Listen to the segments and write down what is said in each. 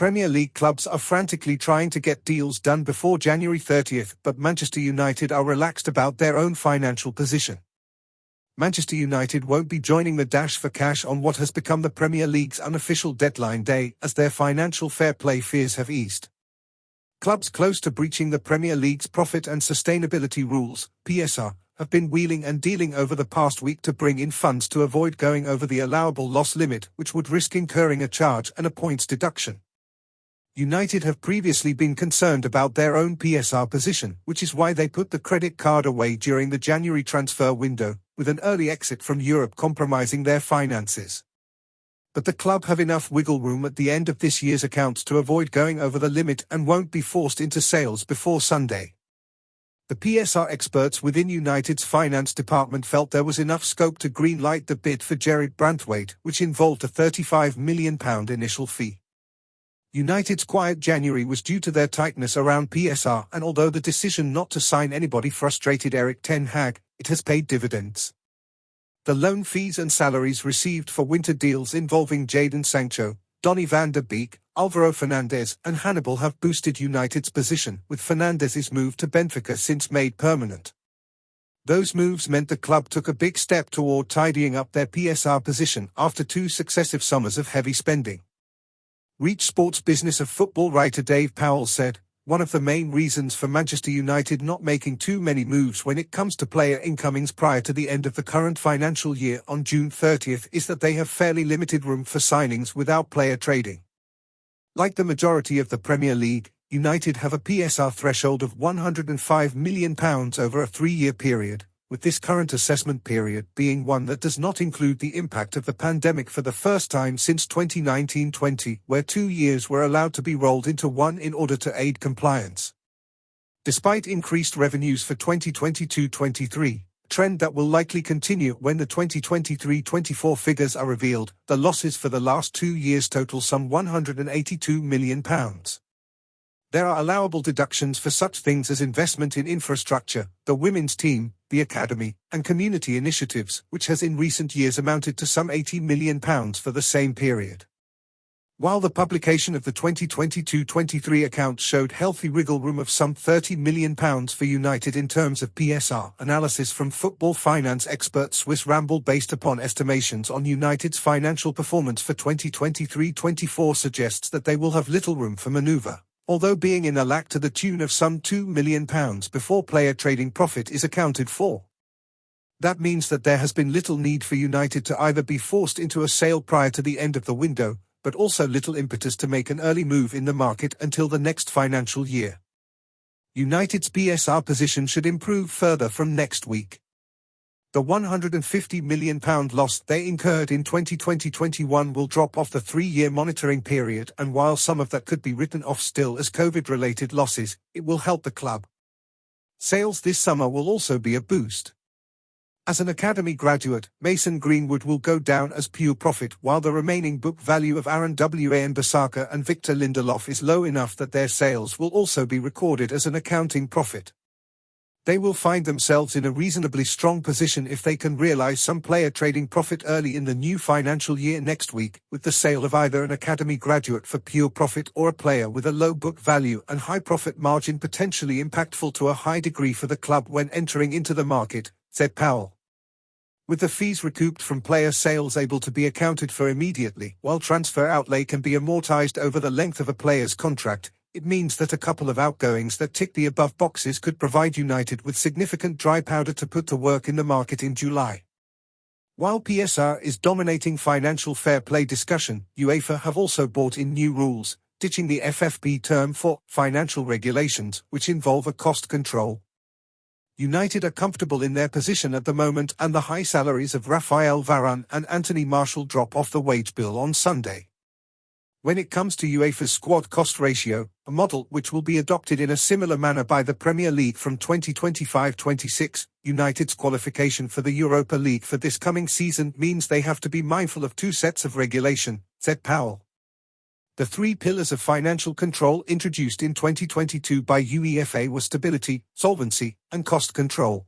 Premier League clubs are frantically trying to get deals done before January 30th, but Manchester United are relaxed about their own financial position. Manchester United won't be joining the dash for cash on what has become the Premier League's unofficial deadline day, as their financial fair play fears have eased. Clubs close to breaching the Premier League's profit and sustainability rules, PSR, have been wheeling and dealing over the past week to bring in funds to avoid going over the allowable loss limit, which would risk incurring a charge and a points deduction. United have previously been concerned about their own PSR position, which is why they put the credit card away during the January transfer window, with an early exit from Europe compromising their finances. But the club have enough wiggle room at the end of this year's accounts to avoid going over the limit and won't be forced into sales before Sunday. The PSR experts within United's finance department felt there was enough scope to greenlight the bid for Gerard Brantwaite, which involved a £35 million initial fee. United's quiet January was due to their tightness around PSR, and although the decision not to sign anybody frustrated Eriktenhag, it has paid dividends. The loan fees and salaries received for winter deals involving Jadon Sancho, Donny van der Beek, Alvaro Fernandez and Hannibal have boosted United's position, with Fernandez's move to Benfica since made permanent. Those moves meant the club took a big step toward tidying up their PSR position after 2 successive summers of heavy spending. Reach Sports Business of Football writer Dave Powell said, "One of the main reasons for Manchester United not making too many moves when it comes to player incomings prior to the end of the current financial year on June 30th is that they have fairly limited room for signings without player trading. Like the majority of the Premier League, United have a PSR threshold of £105 million over a 3-year period, with this current assessment period being one that does not include the impact of the pandemic for the first time since 2019-20, where 2 years were allowed to be rolled into one in order to aid compliance. Despite increased revenues for 2022-23, a trend that will likely continue when the 2023-24 figures are revealed, the losses for the last 2 years total some £182 million. There are allowable deductions for such things as investment in infrastructure, the women's team, the academy, and community initiatives, which has in recent years amounted to some £80 million for the same period. While the publication of the 2022-23 accounts showed healthy wriggle room of some £30 million for United in terms of PSR, analysis from football finance expert Swiss Ramble based upon estimations on United's financial performance for 2023-24 suggests that they will have little room for manoeuvre, although being in a lack to the tune of some £2 million before player trading profit is accounted for. That means that there has been little need for United to either be forced into a sale prior to the end of the window, but also little impetus to make an early move in the market until the next financial year. United's PSR position should improve further from next week. The £150 million loss they incurred in 2020-21 will drop off the 3-year monitoring period, and while some of that could be written off still as COVID-related losses, it will help the club. Sales this summer will also be a boost. As an academy graduate, Mason Greenwood will go down as pure profit, while the remaining book value of Aaron Wan-Bissaka and Victor Lindelof is low enough that their sales will also be recorded as an accounting profit. They will find themselves in a reasonably strong position if they can realize some player trading profit early in the new financial year next week, with the sale of either an academy graduate for pure profit or a player with a low book value and high profit margin potentially impactful to a high degree for the club when entering into the market, said Powell. With the fees recouped from player sales able to be accounted for immediately, while transfer outlay can be amortized over the length of a player's contract, it means that a couple of outgoings that tick the above boxes could provide United with significant dry powder to put to work in the market in July. While PSR is dominating financial fair play discussion, UEFA have also brought in new rules, ditching the FFP term for financial regulations, which involve a cost control. United are comfortable in their position at the moment, and the high salaries of Raphael Varane and Anthony Martial drop off the wage bill on Sunday. When it comes to UEFA's squad cost ratio, a model which will be adopted in a similar manner by the Premier League from 2025-26, United's qualification for the Europa League for this coming season means they have to be mindful of 2 sets of regulation, said Powell. The 3 pillars of financial control introduced in 2022 by UEFA were stability, solvency, and cost control.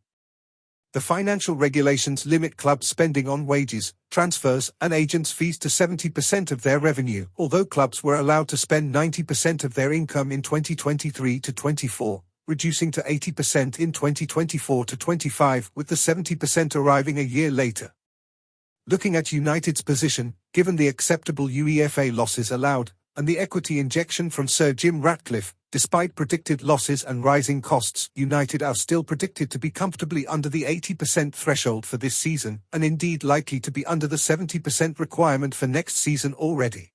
The financial regulations limit clubs' spending on wages, transfers, and agents' fees to 70% of their revenue, although clubs were allowed to spend 90% of their income in 2023 to 24, reducing to 80% in 2024 to 25, with the 70% arriving a year later. Looking at United's position, given the acceptable UEFA losses allowed, and the equity injection from Sir Jim Ratcliffe, despite predicted losses and rising costs, United are still predicted to be comfortably under the 80% threshold for this season, and indeed likely to be under the 70% requirement for next season already.